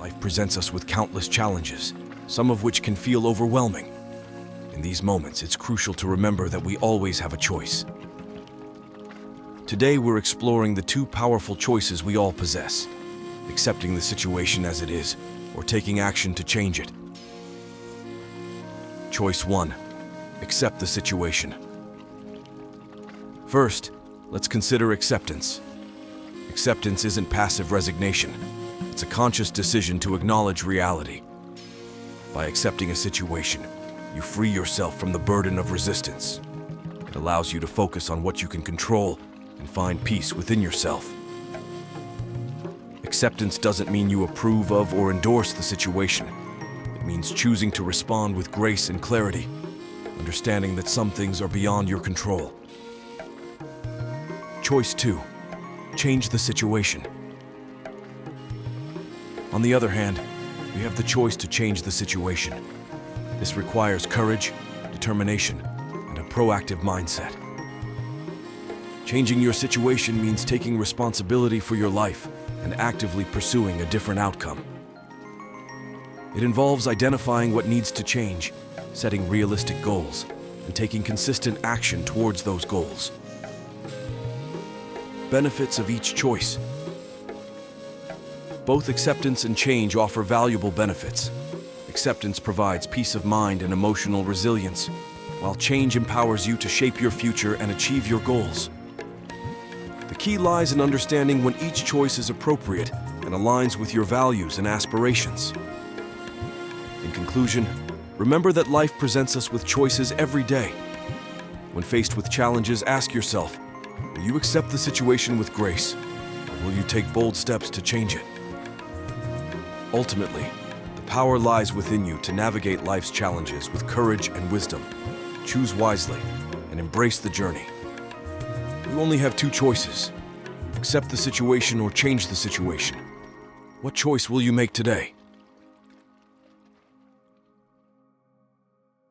Life presents us with countless challenges, some of which can feel overwhelming. In these moments, it's crucial to remember that we always have a choice. Today, we're exploring the two powerful choices we all possess: accepting the situation as it is, or taking action to change it. Choice 1. Accept the situation. First, let's consider acceptance. Acceptance isn't passive resignation. It's a conscious decision to acknowledge reality. By accepting a situation, you free yourself from the burden of resistance. It allows you to focus on what you can control and find peace within yourself. Acceptance doesn't mean you approve of or endorse the situation. It means choosing to respond with grace and clarity, understanding that some things are beyond your control. Choice 2. Change the situation. On the other hand, we have the choice to change the situation. This requires courage, determination, and a proactive mindset. Changing your situation means taking responsibility for your life and actively pursuing a different outcome. It involves identifying what needs to change, setting realistic goals, and taking consistent action towards those goals. Benefits of each choice. Both acceptance and change offer valuable benefits. Acceptance provides peace of mind and emotional resilience, while change empowers you to shape your future and achieve your goals. The key lies in understanding when each choice is appropriate and aligns with your values and aspirations. In conclusion, remember that life presents us with choices every day. When faced with challenges, ask yourself, will you accept the situation with grace, or will you take bold steps to change it? Ultimately, the power lies within you to navigate life's challenges with courage and wisdom. Choose wisely and embrace the journey. You only have two choices: accept the situation or change the situation. What choice will you make today?